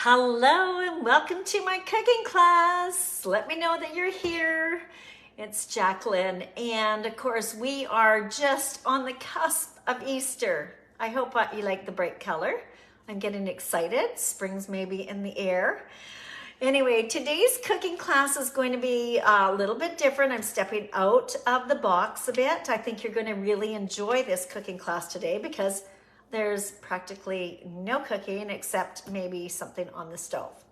Hello and welcome to my cooking class. Let me know that you're here. It's Jacqueline, and of course we are just on the cusp of Easter. I hope you like the bright color. I'm getting excited. Spring's maybe in the air. Anyway, today's cooking class is going to be a little bit different. I'm stepping out of the box a bit. I think you're going to really enjoy this cooking class today because there's practically no cooking except maybe something on the stove.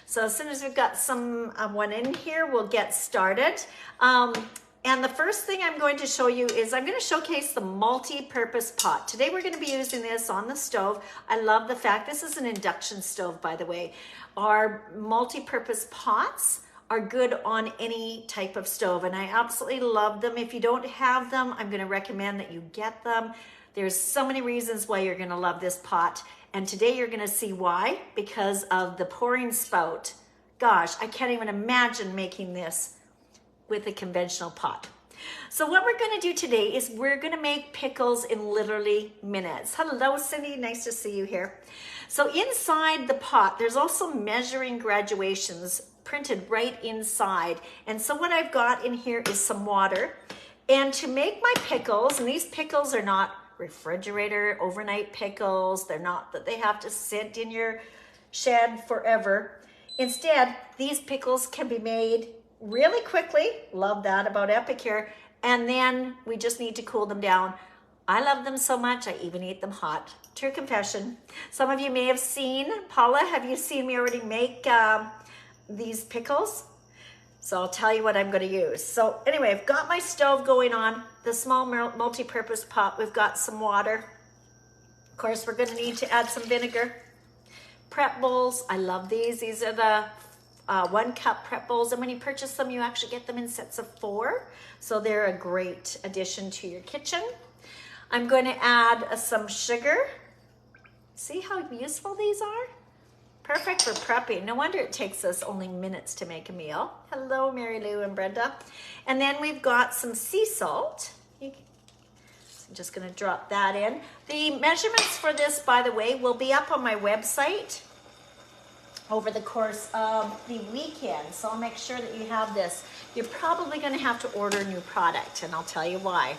So as soon as we've got someone in here, we'll get started. And the first thing I'm going to show you is I'm going to showcase the multi-purpose pot. Today we're going to be using this on the stove. I love the fact this is an induction stove, by the way. Our multi-purpose pots are good on any type of stove, and I absolutely love them. If you don't have them, I'm going to recommend that you get them. There's so many reasons why you're going to love this pot, and today you're going to see why, because of the pouring spout. Gosh, I can't even imagine making this with a conventional pot. So what we're going to do today is we're going to make pickles in literally minutes. Hello, Cindy. Nice to see you here. So inside the pot, there's also measuring graduations printed right inside. And so what I've got in here is some water. And to make my pickles, and these pickles are not refrigerator overnight pickles. They're not that they have to sit in your shed forever. Instead, these pickles can be made really quickly. Love that about Epic here. And then we just need to cool them down. I love them so much, I even eat them hot. True confession. Some of you may have seen, Paula, have you seen me already make these pickles? So I'll tell you what I'm going to use. So anyway, I've got my stove going on, the small multi-purpose pot. We've got some water. Of course, we're going to need to add some vinegar. Prep bowls, I love these. These are the 1 cup prep bowls, and when you purchase them, you actually get them in sets of 4. So they're a great addition to your kitchen. I'm going to add some sugar. See how useful these are? Perfect for prepping. No wonder it takes us only minutes to make a meal. Hello, Mary Lou and Brenda. And then we've got some sea salt. So I'm just going to drop that in. The measurements for this, by the way, will be up on my website over the course of the weekend. So I'll make sure that you have this. You're probably going to have to order a new product, and I'll tell you why.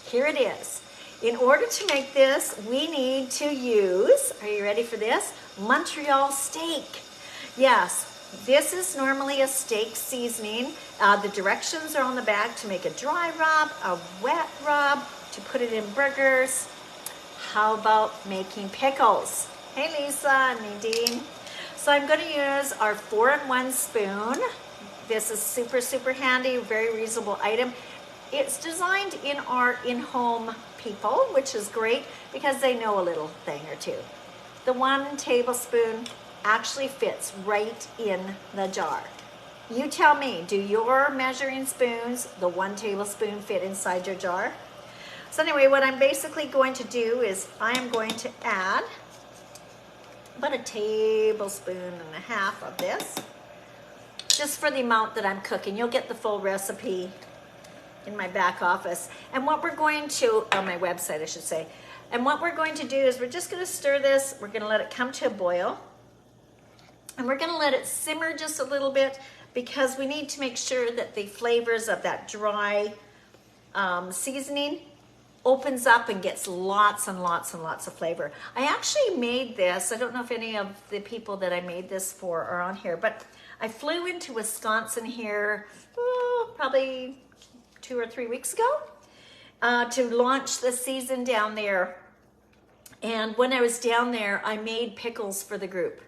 Here it is. In order to make this, we need to use, are you ready for this? Montreal steak. Yes, this is normally a steak seasoning. The directions are on the back to make a dry rub, a wet rub, to put it in burgers. How about making pickles? Hey, Lisa and Nadine. So I'm going to use our 4-in-1 spoon. This is super, super handy, very reasonable item. It's designed in our in-home people, which is great because they know a little thing or two. The 1 tablespoon actually fits right in the jar. You tell me, do your measuring spoons, the 1 tablespoon, fit inside your jar? So anyway, what I'm basically going to do is I am going to add about 1.5 tablespoons of this, just for the amount that I'm cooking. You'll get the full recipe in my back office. And what we're going to, on my website I should say, and what we're going to do is we're just going to stir this, we're going to let it come to a boil, and we're going to let it simmer just a little bit because we need to make sure that the flavors of that dry seasoning opens up and gets lots and lots and lots of flavor. I actually made this, I don't know if any of the people that I made this for are on here, but I flew into Wisconsin here probably 2 or 3 weeks ago to launch the season down there. And when I was down there, I made pickles for the group.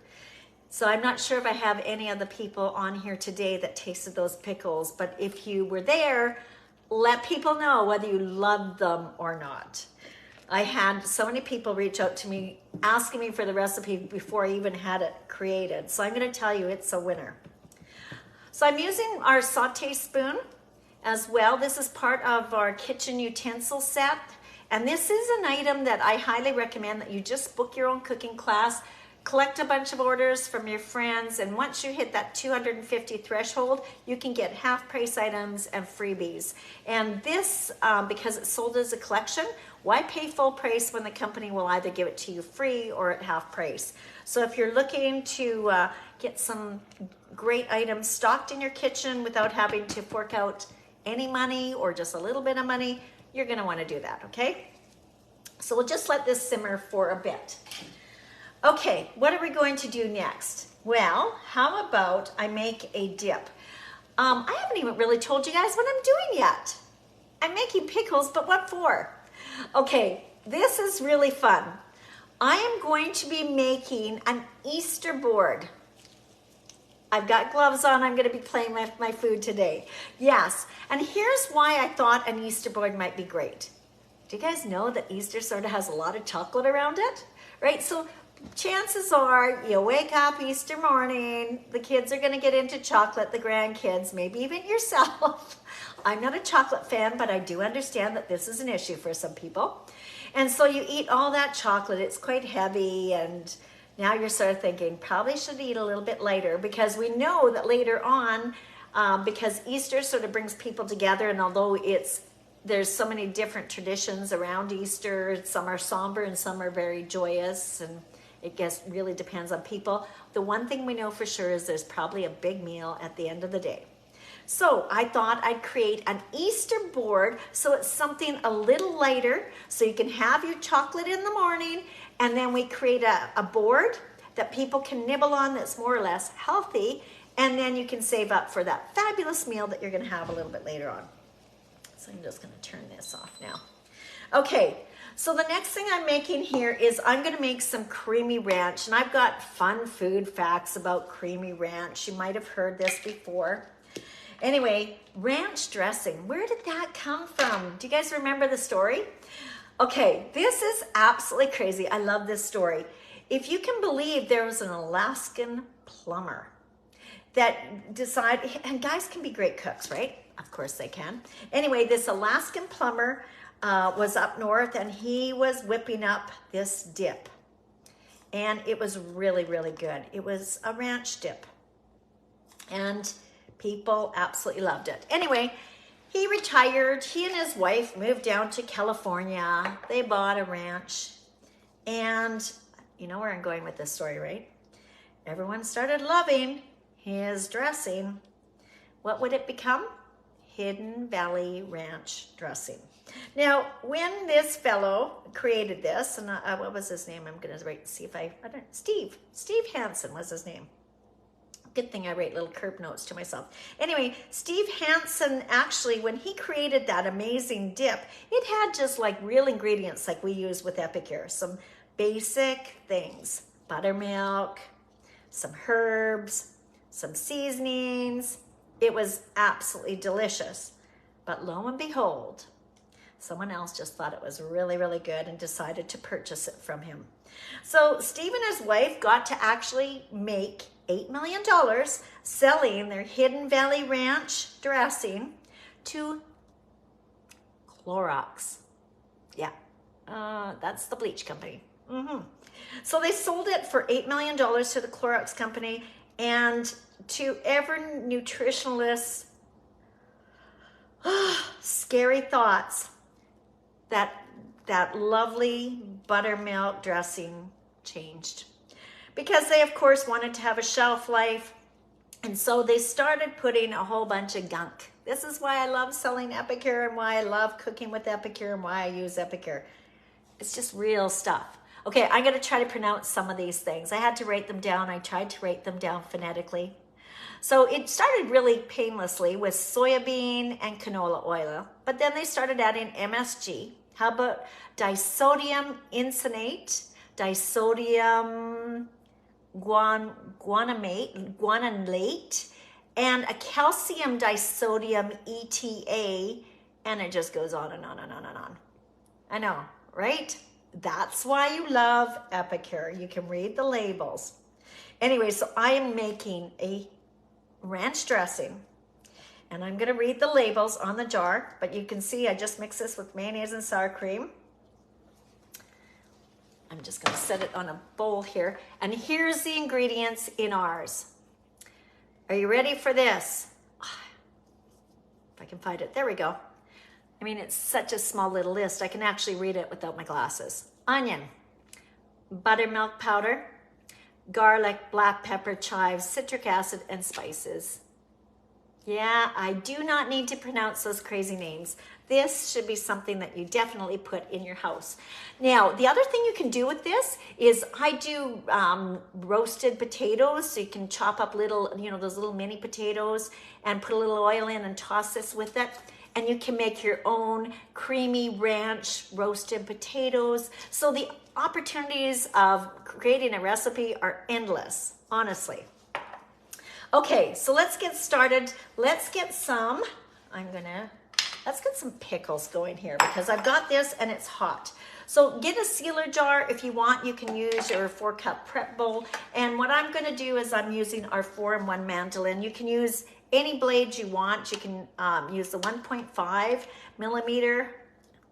So I'm not sure if I have any of the people on here today that tasted those pickles, but if you were there, let people know whether you loved them or not. I had so many people reach out to me asking me for the recipe before I even had it created. So I'm going to tell you it's a winner. So I'm using our saute spoon as well. This is part of our kitchen utensil set. And this is an item that I highly recommend that you just book your own cooking class, collect a bunch of orders from your friends, and once you hit that 250 threshold, you can get half price items and freebies. And this, because it's sold as a collection, Why pay full price when the company will either give it to you free or at half price? So if you're looking to get some great items stocked in your kitchen without having to fork out any money or just a little bit of money, you're gonna wanna do that, okay? So we'll just let this simmer for a bit. Okay, what are we going to do next? Well, how about I make a dip? I haven't even really told you guys what I'm doing yet. I'm making pickles, but what for? Okay, this is really fun. I am going to be making an Easter board. I've got gloves on. I'm going to be playing with my food today. Yes, and here's why I thought an Easter board might be great. Do you guys know that Easter sort of has a lot of chocolate around it? Right? So chances are you wake up Easter morning, the kids are going to get into chocolate, the grandkids, maybe even yourself. I'm not a chocolate fan, but I do understand that this is an issue for some people. And so you eat all that chocolate, it's quite heavy, and now you're sort of thinking, probably should eat a little bit lighter, because we know that later on, because Easter sort of brings people together, and although there's so many different traditions around Easter, some are somber and some are very joyous, and it really depends on people. The one thing we know for sure is there's probably a big meal at the end of the day. So I thought I'd create an Easter board so it's something a little lighter so you can have your chocolate in the morning, and then we create a board that people can nibble on that's more or less healthy, and then you can save up for that fabulous meal that you're gonna have a little bit later on. So I'm just gonna turn this off now. Okay, so the next thing I'm making here is I'm gonna make some creamy ranch, and I've got fun food facts about creamy ranch. You might have heard this before. Anyway, ranch dressing, where did that come from? Do you guys remember the story? Okay, this is absolutely crazy. I love this story. If you can believe, there was an Alaskan plumber that decided, and guys can be great cooks, right? Of course they can. Anyway, this Alaskan plumber was up north, and he was whipping up this dip. And it was really, really good. It was a ranch dip. And people absolutely loved it. Anyway, he retired. He and his wife moved down to California. They bought a ranch. And you know where I'm going with this story, right? Everyone started loving his dressing. What would it become? Hidden Valley Ranch dressing. Now, when this fellow created this, and what was his name? I'm going to write and see if I don't, Steve Hansen was his name. Good thing I write little curb notes to myself. Anyway, Steve Hansen, actually, when he created that amazing dip, it had just like real ingredients like we use with Epicure. Some basic things, buttermilk, some herbs, some seasonings. It was absolutely delicious. But lo and behold, someone else just thought it was really, really good and decided to purchase it from him. So Steve and his wife got to actually make $8 million selling their Hidden Valley Ranch dressing to Clorox. Yeah, that's the bleach company. So they sold it for $8 million to the Clorox company, and to every nutritionalist, scary thoughts, that lovely buttermilk dressing changed. Because they, of course, wanted to have a shelf life. And so they started putting a whole bunch of gunk. This is why I love selling Epicure, and why I love cooking with Epicure, and why I use Epicure. It's just real stuff. Okay, I'm going to try to pronounce some of these things. I had to write them down. I tried to write them down phonetically. So it started really painlessly with soybean and canola oil. But then they started adding MSG. How about disodium incinate, disodium guanylate, and a calcium disodium ETA, and it just goes on and on and on and on. I know, right? That's why you love Epicure. You can read the labels. Anyway, so I am making a ranch dressing, and I'm going to read the labels on the jar, but you can see I just mix this with mayonnaise and sour cream. I'm just going to set it on a bowl here. And here's the ingredients in ours. Are you ready for this? If I can find it. There we go. I mean, it's such a small little list. I can actually read it without my glasses. Onion, buttermilk powder, garlic, black pepper, chives, citric acid, and spices. Yeah, I do not need to pronounce those crazy names. This should be something that you definitely put in your house. Now, the other thing you can do with this is I do roasted potatoes. So you can chop up little, those little mini potatoes and put a little oil in and toss this with it. And you can make your own creamy ranch roasted potatoes. So the opportunities of creating a recipe are endless, honestly. Okay, so let's get started. Let's get some pickles going here because I've got this and it's hot. So get a sealer jar if you want. You can use your 4-cup prep bowl. And what I'm gonna do is I'm using our 4-in-1 mandolin. You can use any blades you want. You can use the 1.5 millimeter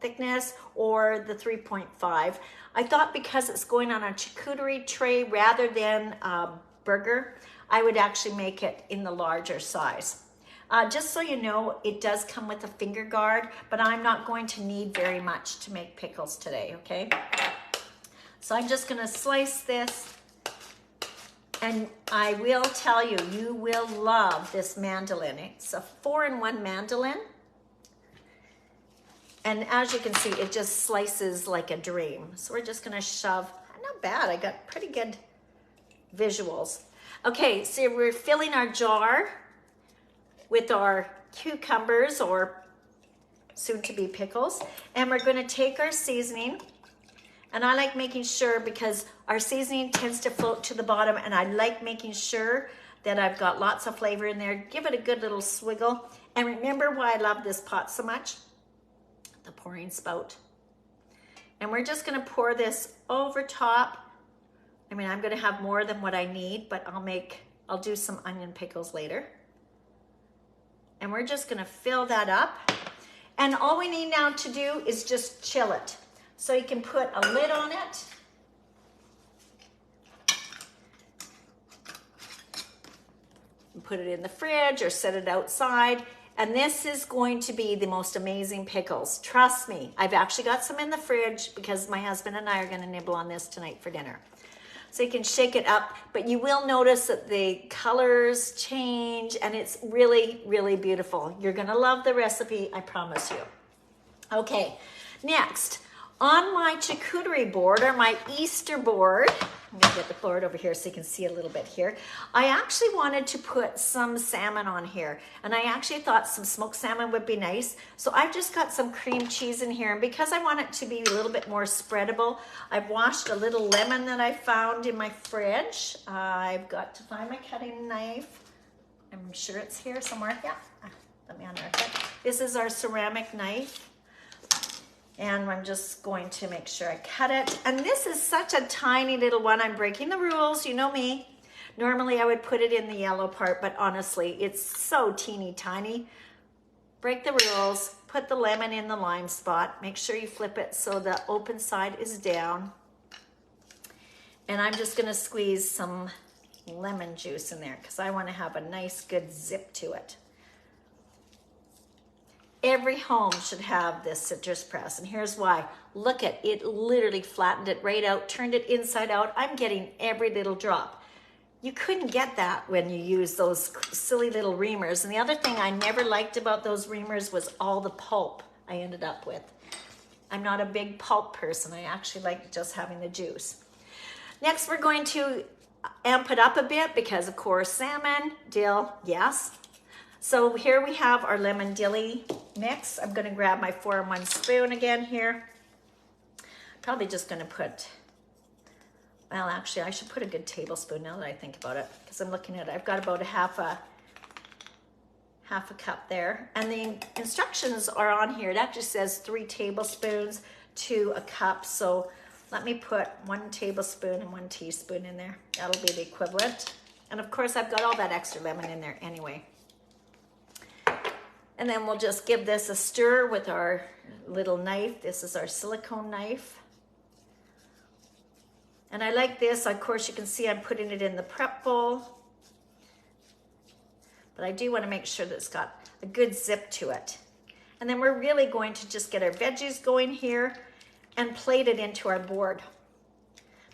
thickness or the 3.5. I thought because it's going on a charcuterie tray rather than burger, I would actually make it in the larger size. Just so you know, it does come with a finger guard, but I'm not going to need very much to make pickles today, okay? So I'm just gonna slice this, and I will tell you, you will love this mandolin. It's a 4-in-1 mandolin. And as you can see, it just slices like a dream. So we're just gonna shove, not bad, I got pretty good visuals. Okay, so we're filling our jar with our cucumbers or soon-to-be pickles, and we're gonna take our seasoning, and I like making sure because our seasoning tends to float to the bottom, and I like making sure that I've got lots of flavor in there. Give it a good little swiggle, and remember why I love this pot so much? The pouring spout. And we're just gonna pour this over top. I mean, I'm gonna have more than what I need, but I'll do some onion pickles later. And we're just gonna fill that up. And all we need now to do is just chill it. So you can put a lid on it. And put it in the fridge or set it outside. And this is going to be the most amazing pickles. Trust me, I've actually got some in the fridge because my husband and I are gonna nibble on this tonight for dinner. So you can shake it up, but you will notice that the colors change and it's really, really beautiful. You're gonna love the recipe, I promise you. Okay, next, on my charcuterie board or my Easter board, I'm gonna get the board over here so you can see a little bit here. I actually wanted to put some salmon on here, and I actually thought some smoked salmon would be nice. So I've just got some cream cheese in here, and because I want it to be a little bit more spreadable, I've washed a little lemon that I found in my fridge. I've got to find my cutting knife. I'm sure it's here somewhere. Yeah, let me unearth it. This is our ceramic knife. And I'm just going to make sure I cut it. And this is such a tiny little one. I'm breaking the rules, you know me. Normally I would put it in the yellow part, but honestly, it's so teeny tiny. Break the rules, put the lemon in the lime spot. Make sure you flip it so the open side is down. And I'm just gonna squeeze some lemon juice in there because I wanna have a nice good zip to it. Every home should have this citrus press, and here's why. Look at it, literally flattened it right out, turned it inside out. I'm getting every little drop. You couldn't get that when you use those silly little reamers. And the other thing I never liked about those reamers was all the pulp I ended up with. I'm not a big pulp person. I actually like just having the juice. Next, we're going to amp it up a bit because, of course, salmon, dill, yes. So here we have our lemon dilly mix. I'm gonna grab my 4-in-1 spoon again here. Probably just gonna put, well, actually I should put a good tablespoon now that I think about it, because I'm looking at it. I've got about a half a cup there. And the instructions are on here. It actually says 3 tablespoons to a cup. So let me put 1 tablespoon and 1 teaspoon in there. That'll be the equivalent. And of course I've got all that extra lemon in there anyway. And then we'll just give this a stir with our little knife. This is our silicone knife. And I like this. Of course, you can see I'm putting it in the prep bowl. But I do want to make sure that it's got a good zip to it. And then we're really going to just get our veggies going here and plate it into our board.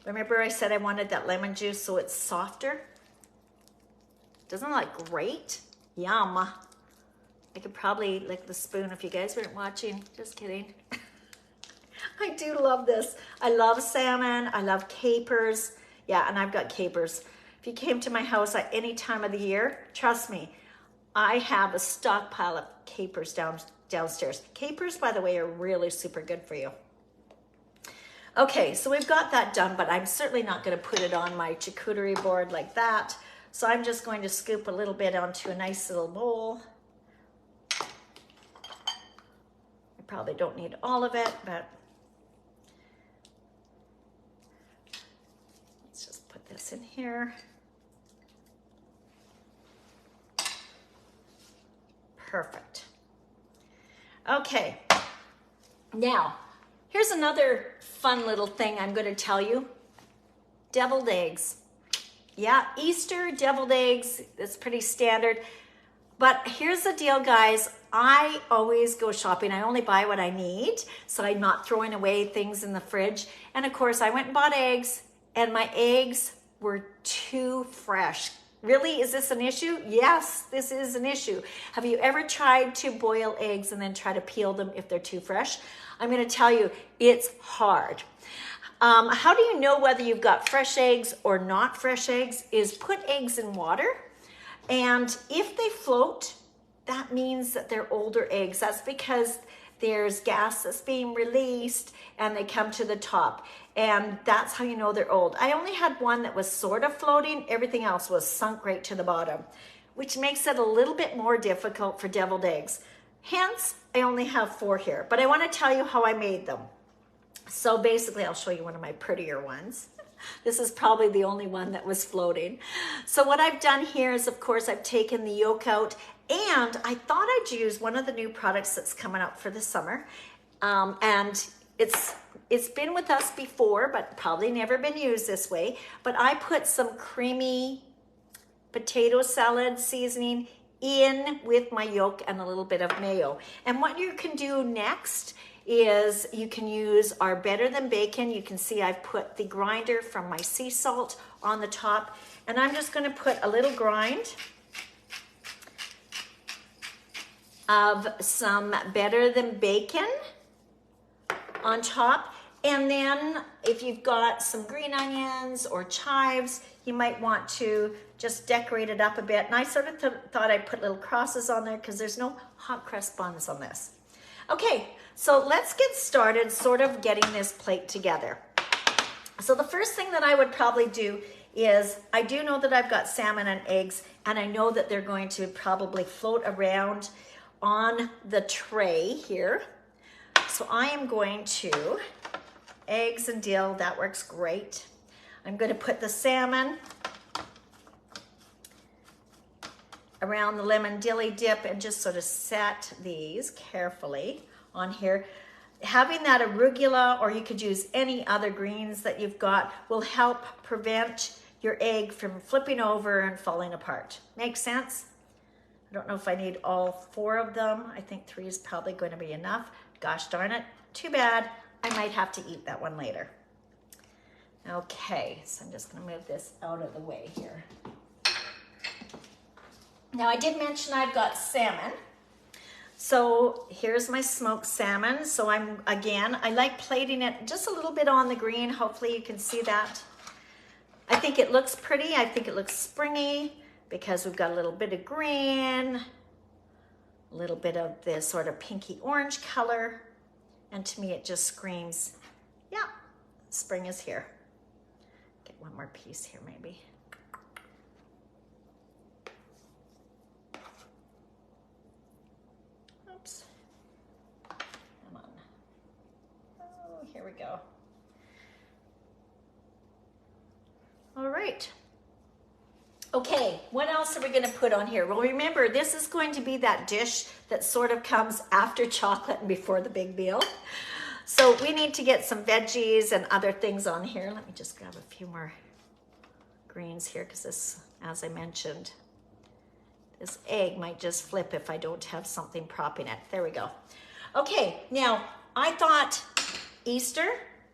Remember I said I wanted that lemon juice so it's softer? Doesn't it look great? Yum. I could probably lick the spoon if you guys weren't watching. Just kidding. I do love this. I love salmon. I love capers. Yeah, and I've got capers. If you came to my house at any time of the year, trust me, I have a stockpile of capers downstairs. Capers, by the way, are really super good for you. Okay, so we've got that done, but I'm certainly not going to put it on my charcuterie board like that. So I'm just going to scoop a little bit onto a nice little bowl. I probably don't need all of it, but let's just put this in here. Perfect. Okay, now here's another fun little thing I'm going to tell you. Deviled eggs. Yeah, Easter, deviled eggs, it's pretty standard. But here's the deal, guys. I always go shopping. I only buy what I need, so I'm not throwing away things in the fridge. And of course, I went and bought eggs, and my eggs were too fresh. Really, is this an issue? Yes, this is an issue. Have you ever tried to boil eggs and then try to peel them if they're too fresh? I'm going to tell you, it's hard. How do you know whether you've got fresh eggs or not fresh eggs is put eggs in water, and if they float, that means that they're older eggs. That's because there's gas that's being released and they come to the top, and that's how you know they're old. I only had one that was sort of floating. Everything else was sunk right to the bottom, which makes it a little bit more difficult for deviled eggs. Hence, I only have 4 here, but I want to tell you how I made them. So basically, I'll show you one of my prettier ones. This is probably the only one that was floating. So what I've done here is, of course, I've taken the yolk out, and I thought I'd use one of the new products that's coming up for the summer. And it's been with us before, but probably never been used this way. But I put some creamy potato salad seasoning in with my yolk and a little bit of mayo. And what you can do next is you can use our Better Than Bacon. You can see I've put the grinder from my sea salt on the top, and I'm just going to put a little grind of some Better Than Bacon on top. And then if you've got some green onions or chives, you might want to just decorate it up a bit. And I sort of thought I'd put little crosses on there because there's no hot crust buns on this. Okay, so let's get started sort of getting this plate together. So the first thing that I would probably do is, I do know that I've got salmon and eggs, and I know that they're going to probably float around on the tray here. So I am going to, eggs and dill, that works great. I'm going to put the salmon around the lemon dilly dip and just sort of set these carefully on here. Having that arugula, or you could use any other greens that you've got, will help prevent your egg from flipping over and falling apart. Makes sense? I don't know if I need all 4 of them. I think 3 is probably going to be enough. Gosh darn it, too bad. I might have to eat that one later. Okay, so I'm just going to move this out of the way here. Now I did mention I've got salmon. So here's my smoked salmon. So I like plating it just a little bit on the green. Hopefully you can see that. I think it looks pretty. I think it looks springy because we've got a little bit of green, a little bit of this sort of pinky orange color. And to me, it just screams, yeah, spring is here. Get one more piece here maybe. Oops. Come on. Oh, here we go. All right. Okay, what else are we going to put on here? Well, remember, this is going to be that dish that sort of comes after chocolate and before the big meal. So we need to get some veggies and other things on here. Let me just grab a few more greens here because this, as I mentioned, This egg might just flip if I don't have something propping it. There we go. Okay, now I thought Easter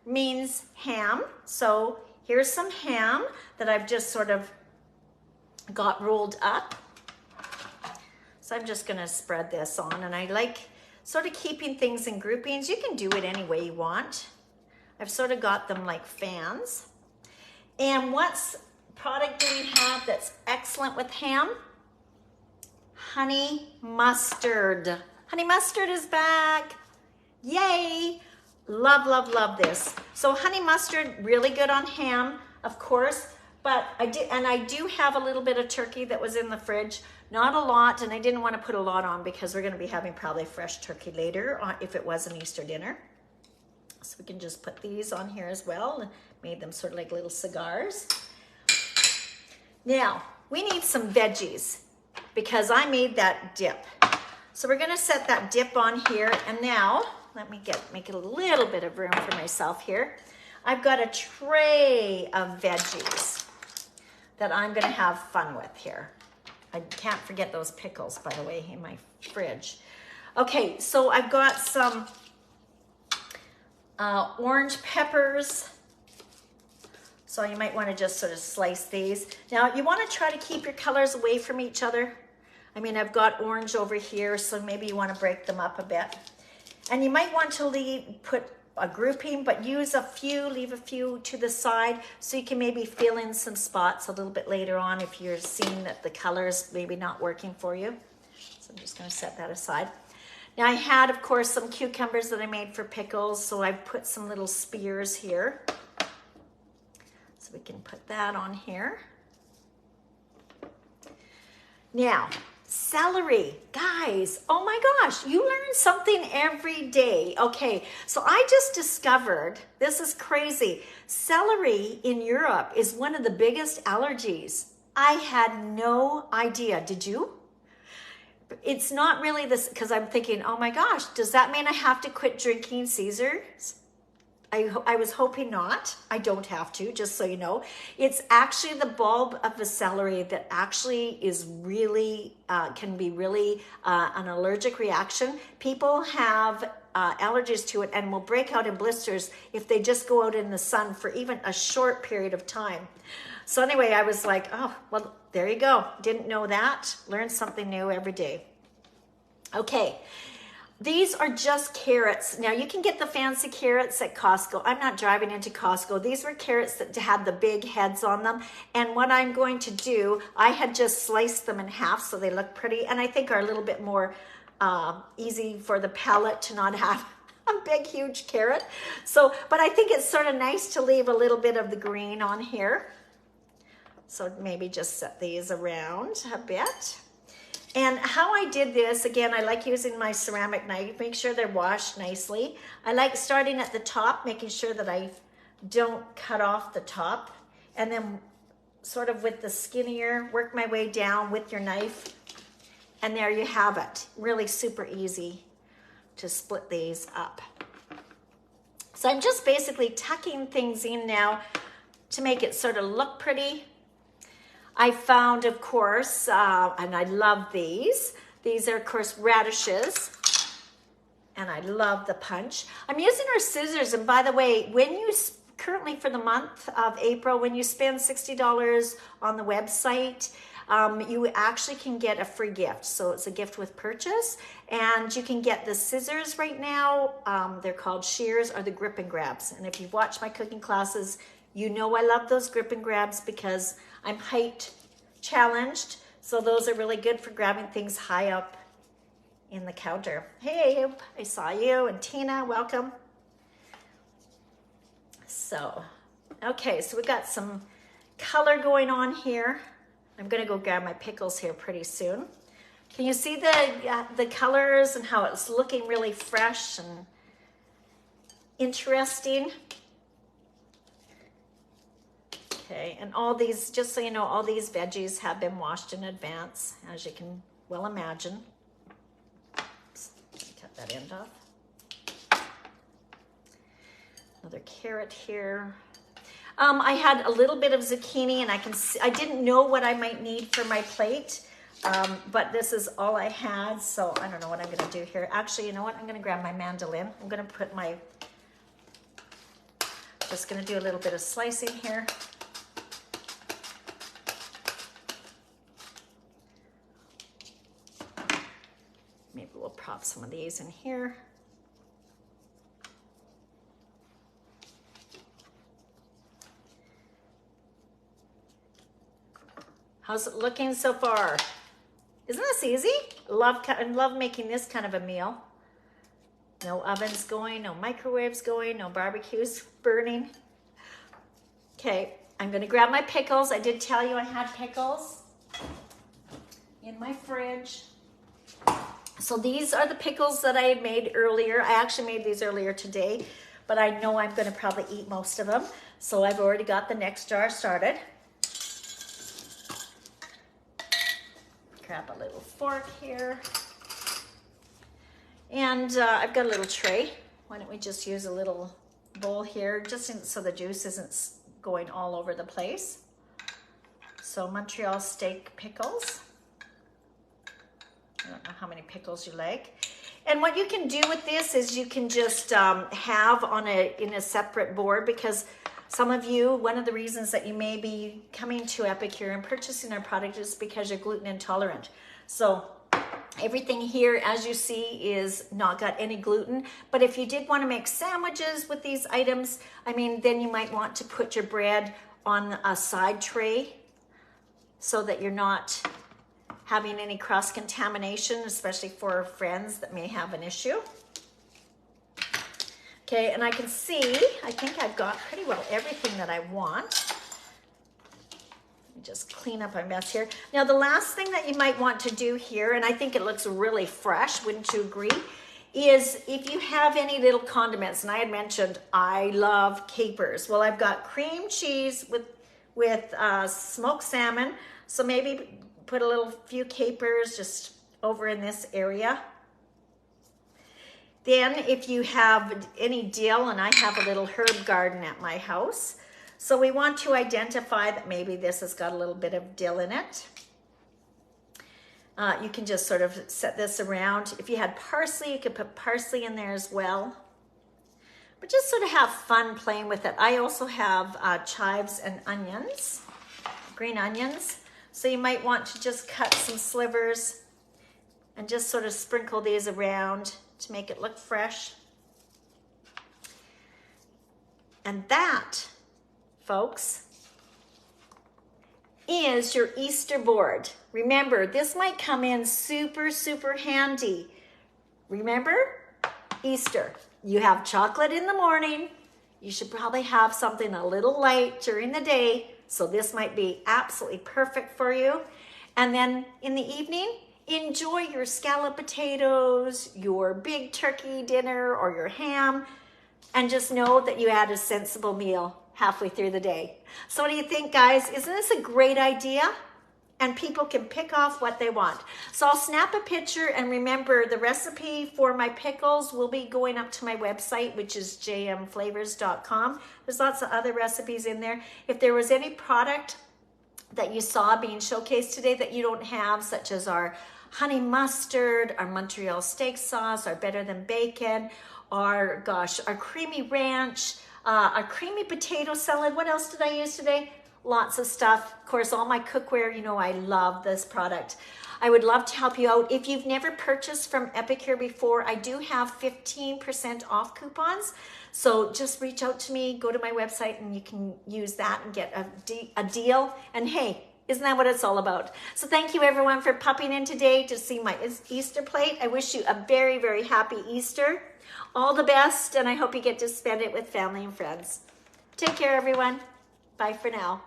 means ham. So here's some ham that I've just sort of got rolled up. So I'm just gonna spread this on, and I like sort of keeping things in groupings. You can do it any way you want. I've sort of got them like fans. And what product do we have that's excellent with ham? Honey mustard. Honey mustard is back. Yay. Love, love, love this. So honey mustard, really good on ham, of course, but I do have a little bit of turkey that was in the fridge. Not a lot, and I didn't want to put a lot on because we're going to be having probably fresh turkey later if it was an Easter dinner. So we can just put these on here as well, and made them sort of like little cigars. Now, we need some veggies because I made that dip. So we're gonna set that dip on here, and now, let me make a little bit of room for myself here. I've got a tray of veggies that I'm gonna have fun with here. I can't forget those pickles, by the way, in my fridge. Okay, so I've got some orange peppers. So you might want to just sort of slice these. Now you want to try to keep your colors away from each other. I mean, I've got orange over here, so maybe you want to break them up a bit. And you might want to put a grouping, but leave a few to the side so you can maybe fill in some spots a little bit later on if you're seeing that the color's maybe not working for you. So I'm just going to set that aside. Now I had, of course, some cucumbers that I made for pickles, so I've put some little spears here. So we can put that on here. Now, celery. Guys, oh my gosh, you learn something every day. Okay, so I just discovered, this is crazy, celery in Europe is one of the biggest allergies. I had no idea. Did you? It's not really this, because I'm thinking, oh my gosh, does that mean I have to quit drinking Caesars? I was hoping not. I don't have to, just so you know. It's actually the bulb of the celery that actually is really, can be really an allergic reaction. People have allergies to it and will break out in blisters if they just go out in the sun for even a short period of time. So anyway, I was like, oh, well, there you go. Didn't know that. Learn something new every day. Okay. These are just carrots. Now you can get the fancy carrots at Costco. I'm not driving into Costco. These were carrots that had the big heads on them. And what I'm going to do, I had just sliced them in half so they look pretty, and I think are a little bit more easy for the palate to not have a big, huge carrot. So, but I think it's sort of nice to leave a little bit of the green on here. So maybe just set these around a bit. And how I did this, again, I like using my ceramic knife, make sure they're washed nicely. I like starting at the top, making sure that I don't cut off the top, and then sort of with the skinnier, work my way down with your knife, and there you have it. Really super easy to split these up. So I'm just basically tucking things in now to make it sort of look pretty. I found, of course, and I love these. These are, of course, radishes, and I love the punch. I'm using our scissors, and by the way, when you, currently for the month of April, when you spend $60 on the website, you actually can get a free gift. So it's a gift with purchase, and you can get the scissors right now. They're called shears or the grip and grabs. And if you've watched my cooking classes, you know I love those grip and grabs because I'm height challenged, so those are really good for grabbing things high up in the counter. Hey, I saw you, and Tina, welcome. So, okay, so we've got some color going on here. I'm gonna go grab my pickles here pretty soon. Can you see the colors and how it's looking really fresh and interesting? Okay, and all these, just so you know, all these veggies have been washed in advance, as you can well imagine. Oops, cut that end off. Another carrot here. I had a little bit of zucchini, and I didn't know what I might need for my plate. But this is all I had, so I don't know what I'm gonna do here. Actually, you know what? I'm gonna grab my mandolin. I'm gonna put my, just gonna do a little bit of slicing here. Maybe we'll prop some of these in here. How's it looking so far? Isn't this easy? I love making this kind of a meal. No ovens going, no microwaves going, no barbecues burning. Okay, I'm gonna grab my pickles. I did tell you I had pickles in my fridge. So these are the pickles that I had made earlier. I actually made these earlier today, but I know I'm gonna probably eat most of them. So I've already got the next jar started. Grab a little fork here. And I've got a little tray. Why don't we just use a little bowl here, just so the juice isn't going all over the place. So Montreal steak pickles. I don't know how many pickles you like. And what you can do with this is you can just have in a separate board, because some of you, one of the reasons that you may be coming to Epicure and purchasing our product is because you're gluten intolerant. So everything here, as you see, is not got any gluten. But if you did want to make sandwiches with these items, I mean, then you might want to put your bread on a side tray so that you're not having any cross-contamination, especially for friends that may have an issue. Okay, and I can see, I think I've got pretty well everything that I want. Let me just clean up my mess here. Now, the last thing that you might want to do here, and I think it looks really fresh, wouldn't you agree, is if you have any little condiments, and I had mentioned I love capers. Well, I've got cream cheese with smoked salmon, so maybe put a few capers just over in this area. Then if you have any dill, and I have a little herb garden at my house, so we want to identify that maybe this has got a little bit of dill in it. You can just sort of set this around. If you had parsley, you could put parsley in there as well. But just sort of have fun playing with it. I also have chives and onions, green onions. So you might want to just cut some slivers and just sort of sprinkle these around to make it look fresh. And that, folks, is your Easter board. Remember, this might come in super, super handy. Remember, Easter, you have chocolate in the morning. You should probably have something a little light during the day. So this might be absolutely perfect for you. And then in the evening, enjoy your scalloped potatoes, your big turkey dinner, or your ham, and just know that you had a sensible meal halfway through the day. So what do you think, guys? Isn't this a great idea? And people can pick off what they want. So I'll snap a picture, and remember, the recipe for my pickles will be going up to my website, which is jmflavors.com. There's lots of other recipes in there. If there was any product that you saw being showcased today that you don't have, such as our honey mustard, our Montreal steak sauce, our better than bacon, our creamy ranch, our creamy potato salad. What else did I use today? Lots of stuff. Of course, all my cookware, you know I love this product. I would love to help you out. If you've never purchased from Epicure before, I do have 15% off coupons. So just reach out to me, go to my website, and you can use that and get a deal. And hey, isn't that what it's all about? So thank you everyone for popping in today to see my Easter plate. I wish you a very, very happy Easter. All the best, and I hope you get to spend it with family and friends. Take care, everyone. Bye for now.